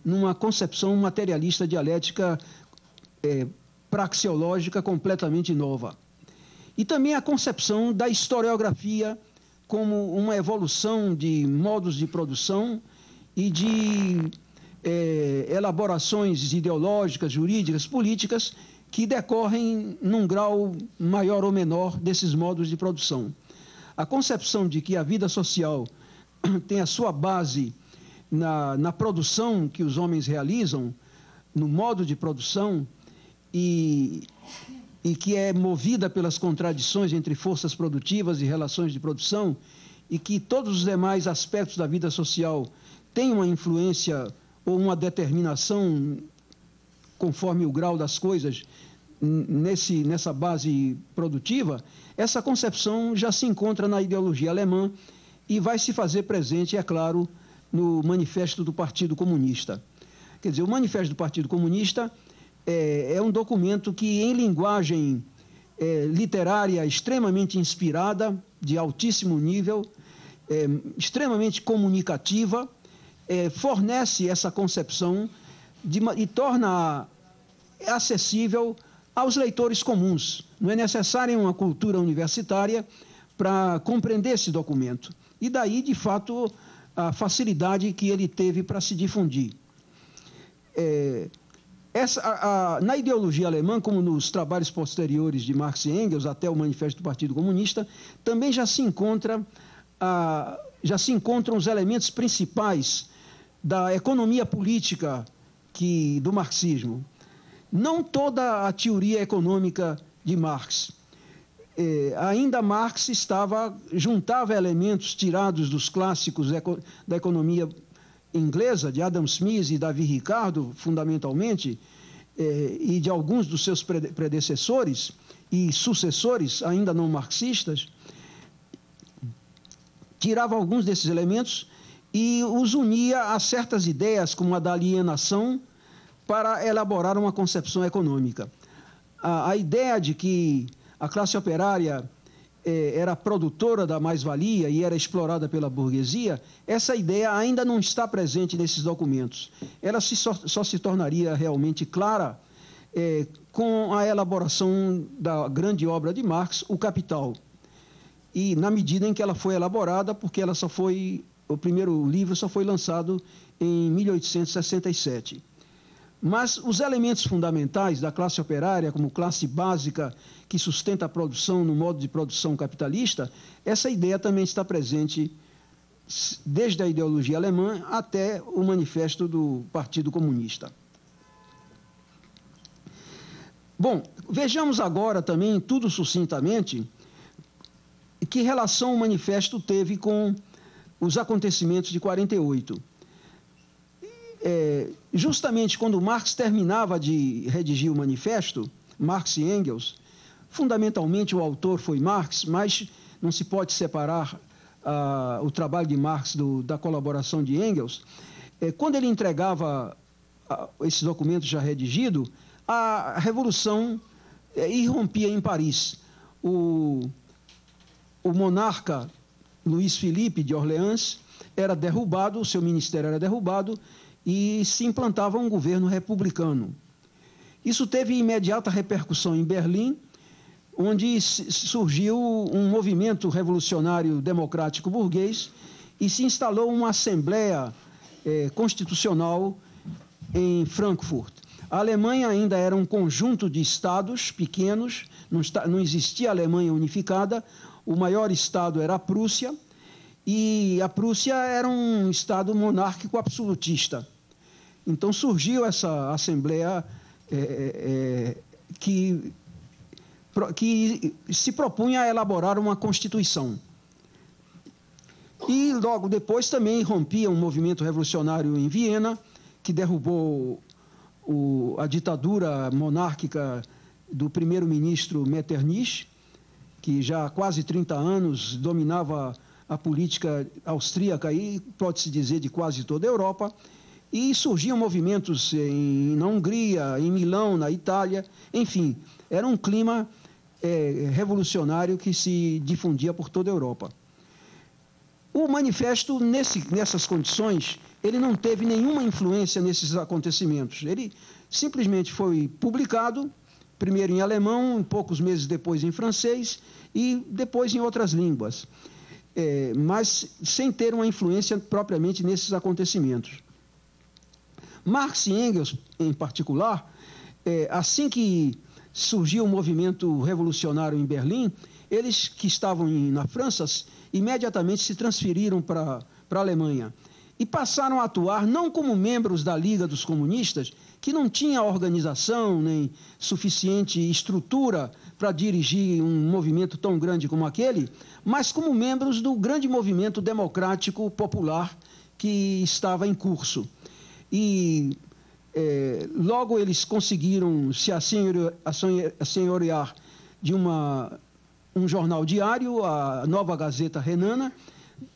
numa concepção materialista dialética praxeológica completamente nova. E também a concepção da historiografia como uma evolução de modos de produção e de elaborações ideológicas, jurídicas, políticas, que decorrem num grau maior ou menor desses modos de produção. A concepção de que a vida social tem a sua base na produção que os homens realizam, no modo de produção, e que é movida pelas contradições entre forças produtivas e relações de produção, e que todos os demais aspectos da vida social têm uma influência ou uma determinação, conforme o grau das coisas, nessa base produtiva, essa concepção já se encontra na ideologia alemã e vai se fazer presente, é claro, no Manifesto do Partido Comunista. Quer dizer, o Manifesto do Partido Comunista é um documento que, em linguagem literária extremamente inspirada, de altíssimo nível, extremamente comunicativa, fornece essa concepção e torna acessível aos leitores comuns. Não é necessária uma cultura universitária para compreender esse documento. E daí, de fato, a facilidade que ele teve para se difundir. Na ideologia alemã, como nos trabalhos posteriores de Marx e Engels, até o Manifesto do Partido Comunista, também já se encontram os elementos principais da economia política do marxismo. Não toda a teoria econômica de Marx. Ainda Marx juntava elementos tirados dos clássicos da economia inglesa, de Adam Smith e Davi Ricardo, fundamentalmente, e de alguns dos seus predecessores e sucessores, ainda não marxistas, tirava alguns desses elementos e os unia a certas ideias, como a da alienação, para elaborar uma concepção econômica. A ideia de que a classe operária era produtora da mais-valia e era explorada pela burguesia, essa ideia ainda não está presente nesses documentos. Ela só se tornaria realmente clara com a elaboração da grande obra de Marx, O Capital. E na medida em que ela foi elaborada, porque o primeiro livro só foi lançado em 1867. Mas os elementos fundamentais da classe operária, como classe básica que sustenta a produção no modo de produção capitalista, essa ideia também está presente desde a ideologia alemã até o Manifesto do Partido Comunista. Bom, vejamos agora também, tudo sucintamente, que relação o Manifesto teve com os acontecimentos de 48. Justamente quando Marx terminava de redigir o Manifesto, Marx e Engels, fundamentalmente o autor foi Marx, mas não se pode separar o trabalho de Marx da colaboração de Engels. Quando ele entregava esse documento já redigido, a Revolução irrompia em Paris. O monarca Luís Filipe de Orleans era derrubado, o seu ministério era derrubado, e se implantava um governo republicano. Isso teve imediata repercussão em Berlim, onde surgiu um movimento revolucionário democrático burguês e se instalou uma assembleia constitucional em Frankfurt. A Alemanha ainda era um conjunto de estados pequenos, não existia a Alemanha unificada, o maior estado era a Prússia, e a Prússia era um estado monárquico absolutista. Então surgiu essa assembleia que se propunha a elaborar uma constituição. E logo depois também irrompia um movimento revolucionário em Viena, que derrubou a ditadura monárquica do primeiro-ministro Metternich, que já há quase 30 anos dominava a política austríaca e, pode-se dizer, de quase toda a Europa. E surgiam movimentos na Hungria, em Milão, na Itália, enfim, era um clima revolucionário que se difundia por toda a Europa. O manifesto, nessas condições, ele não teve nenhuma influência nesses acontecimentos. Ele simplesmente foi publicado, primeiro em alemão, poucos meses depois em francês e depois em outras línguas, mas sem ter uma influência propriamente nesses acontecimentos. Marx e Engels, em particular, assim que surgiu o movimento revolucionário em Berlim, eles que estavam na França, imediatamente se transferiram para a Alemanha e passaram a atuar não como membros da Liga dos Comunistas, que não tinha organização nem suficiente estrutura para dirigir um movimento tão grande como aquele, mas como membros do grande movimento democrático popular que estava em curso. E logo eles conseguiram se assenhorear de um jornal diário, a Nova Gazeta Renana,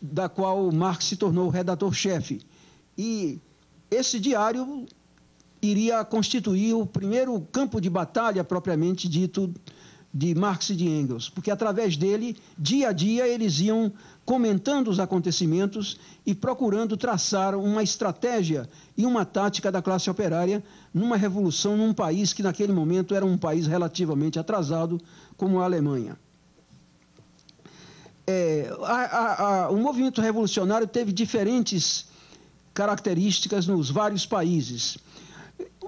da qual Marx se tornou redator-chefe. E esse diário iria constituir o primeiro campo de batalha, propriamente dito, de Marx e de Engels, porque através dele, dia a dia, eles iam comentando os acontecimentos e procurando traçar uma estratégia e uma tática da classe operária numa revolução num país que naquele momento era um país relativamente atrasado, como a Alemanha. O movimento revolucionário teve diferentes características nos vários países.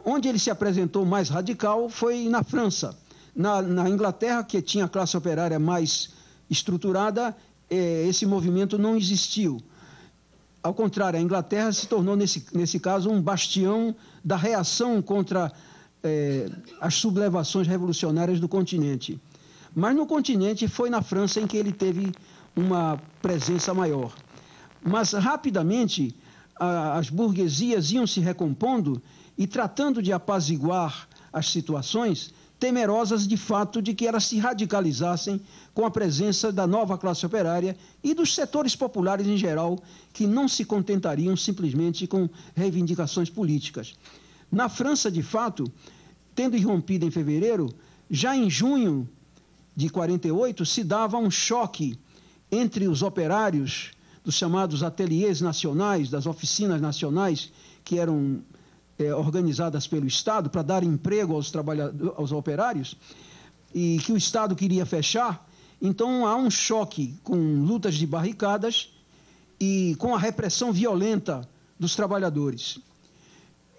Onde ele se apresentou mais radical foi na França. Na Inglaterra, que tinha a classe operária mais estruturada, esse movimento não existiu. Ao contrário, a Inglaterra se tornou, nesse caso, um bastião da reação contra as sublevações revolucionárias do continente. Mas no continente foi na França em que ele teve uma presença maior. Mas rapidamente as burguesias iam se recompondo e tratando de apaziguar as situações, temerosas de fato de que elas se radicalizassem com a presença da nova classe operária e dos setores populares em geral, que não se contentariam simplesmente com reivindicações políticas. Na França, de fato, tendo irrompido em fevereiro, já em junho de 48, se dava um choque entre os operários dos chamados ateliês nacionais, das oficinas nacionais, que eram organizadas pelo Estado para dar emprego aos operários, e que o Estado queria fechar. Então há um choque com lutas de barricadas e com a repressão violenta dos trabalhadores.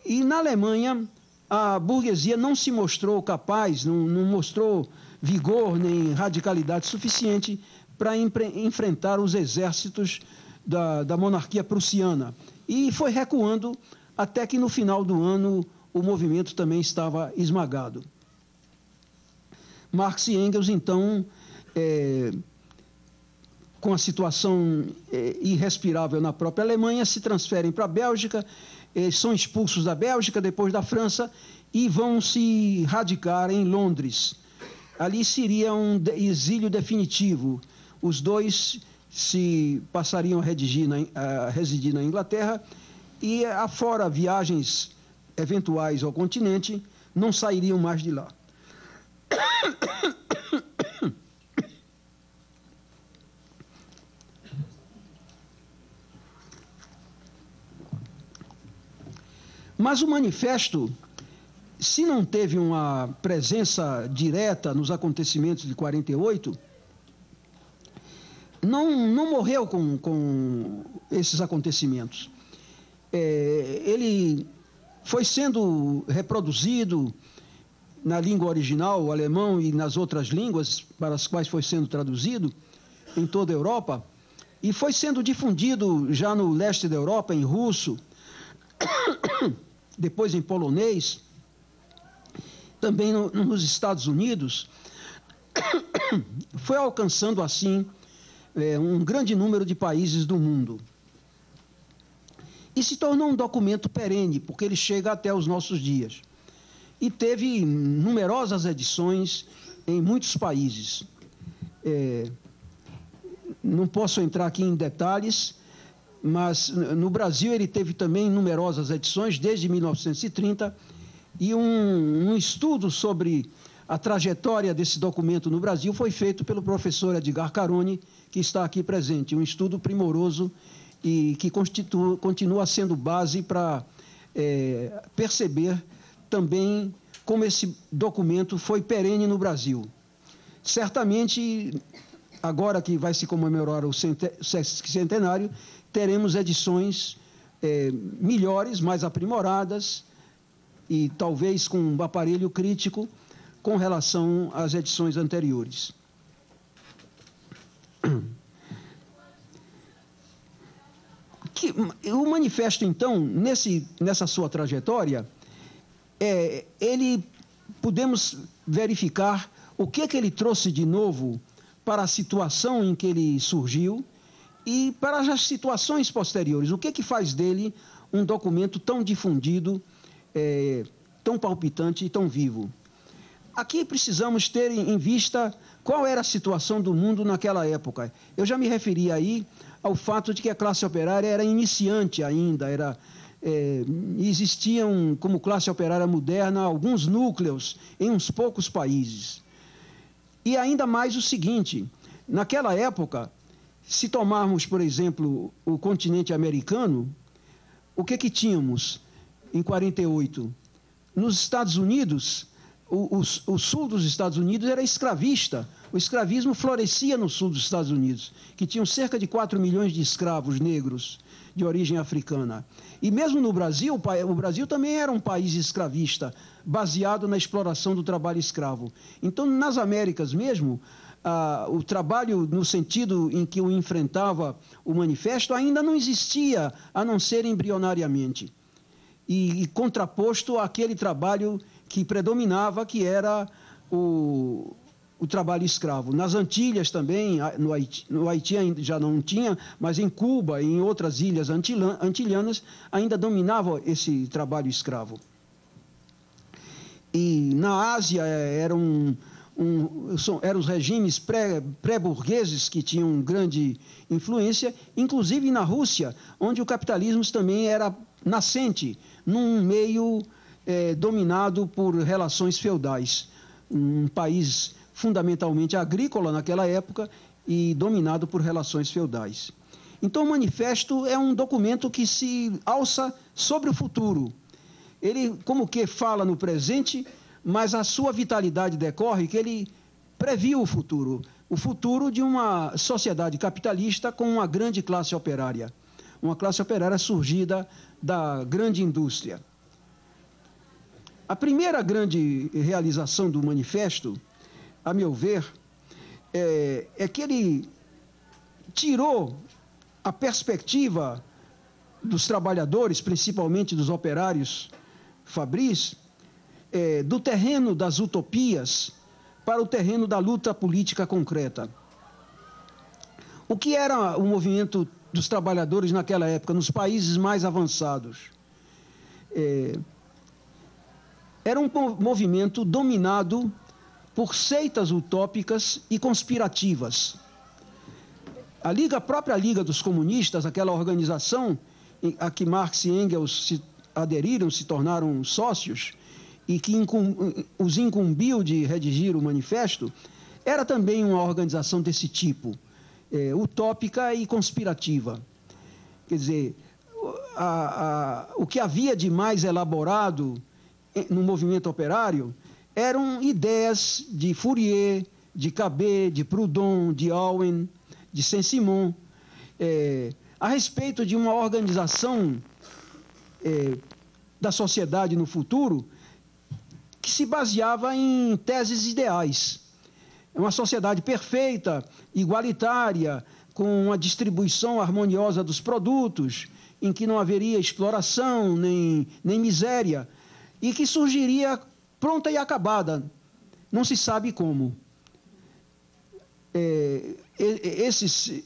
E na Alemanha, a burguesia não se mostrou capaz, não mostrou vigor nem radicalidade suficiente para enfrentar os exércitos da monarquia prussiana. E foi recuando até que no final do ano o movimento também estava esmagado. Marx e Engels, então, com a situação irrespirável na própria Alemanha, se transferem para a Bélgica, são expulsos da Bélgica, depois da França, e vão se radicar em Londres. Ali seria um exílio definitivo. Os dois se passariam a residir na Inglaterra e, afora viagens eventuais ao continente, não sairiam mais de lá. Mas o manifesto, se não teve uma presença direta nos acontecimentos de 48, não morreu com esses acontecimentos. Ele foi sendo reproduzido na língua original, o alemão, e nas outras línguas para as quais foi sendo traduzido em toda a Europa, e foi sendo difundido já no leste da Europa, em russo, depois em polonês, também nos Estados Unidos, foi alcançando assim um grande número de países do mundo. E se tornou um documento perene, porque ele chega até os nossos dias. E teve numerosas edições em muitos países. Não posso entrar aqui em detalhes, mas no Brasil ele teve também numerosas edições, desde 1930, e um estudo sobre a trajetória desse documento no Brasil foi feito pelo professor Edgar Carone, que está aqui presente, um estudo primoroso e que continua sendo base para perceber também como esse documento foi perene no Brasil. Certamente, agora que vai se comemorar o centenário, teremos edições melhores, mais aprimoradas e talvez com um aparelho crítico com relação às edições anteriores. O manifesto, então, nessa sua trajetória, podemos verificar o que ele trouxe de novo para a situação em que ele surgiu e para as situações posteriores. O que faz dele um documento tão difundido, tão palpitante e tão vivo? Aqui precisamos ter em vista qual era a situação do mundo naquela época. Eu já me referi aí ao fato de que a classe operária era iniciante ainda, existiam, como classe operária moderna, alguns núcleos em uns poucos países. E ainda mais o seguinte, naquela época, se tomarmos, por exemplo, o continente americano, o que tínhamos em 48? Nos Estados Unidos, o sul dos Estados Unidos era escravista. O escravismo florescia no sul dos Estados Unidos, que tinham cerca de 4 milhões de escravos negros de origem africana. E mesmo no Brasil, o Brasil também era um país escravista, baseado na exploração do trabalho escravo. Então, nas Américas mesmo, o trabalho no sentido em que o enfrentava o manifesto ainda não existia, a não ser embrionariamente. E contraposto àquele trabalho que predominava, que era o trabalho escravo. Nas Antilhas também, no Haiti ainda já não tinha, mas em Cuba e em outras ilhas antilhanas ainda dominava esse trabalho escravo. E na Ásia eram os regimes pré-burgueses que tinham grande influência, inclusive na Rússia, onde o capitalismo também era nascente, num meio dominado por relações feudais. Um país fundamentalmente agrícola naquela época e dominado por relações feudais. Então, o manifesto é um documento que se alça sobre o futuro. Ele, como que fala no presente, mas a sua vitalidade decorre que ele previu o futuro de uma sociedade capitalista com uma grande classe operária surgida da grande indústria. A primeira grande realização do manifesto, a meu ver, é que ele tirou a perspectiva dos trabalhadores, principalmente dos operários fabris, do terreno das utopias para o terreno da luta política concreta. O que era o movimento dos trabalhadores naquela época, nos países mais avançados? Era um movimento dominado por seitas utópicas e conspirativas. A própria Liga dos Comunistas, aquela organização a que Marx e Engels se aderiram, se tornaram sócios, e que os incumbiu de redigir o manifesto, era também uma organização desse tipo, utópica e conspirativa. Quer dizer, o que havia de mais elaborado no movimento operário eram ideias de Fourier, de Cabet, de Proudhon, de Owen, de Saint-Simon, a respeito de uma organização da sociedade no futuro que se baseava em teses ideais. Uma sociedade perfeita, igualitária, com uma distribuição harmoniosa dos produtos, em que não haveria exploração nem miséria, e que surgiria pronta e acabada, não se sabe como. Esses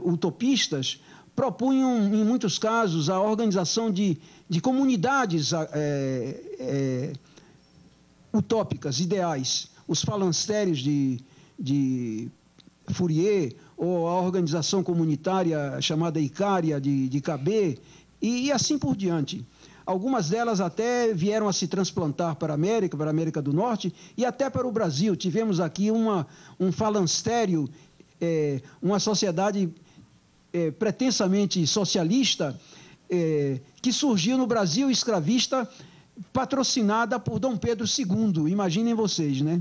utopistas propunham, em muitos casos, a organização de comunidades utópicas, ideais. Os falancérios de Fourier, ou a organização comunitária chamada Icária de Cabet, e assim por diante. Algumas delas até vieram a se transplantar para a América do Norte e até para o Brasil. Tivemos aqui um falancério, uma sociedade pretensamente socialista, que surgiu no Brasil escravista, patrocinada por Dom Pedro II. Imaginem vocês, né?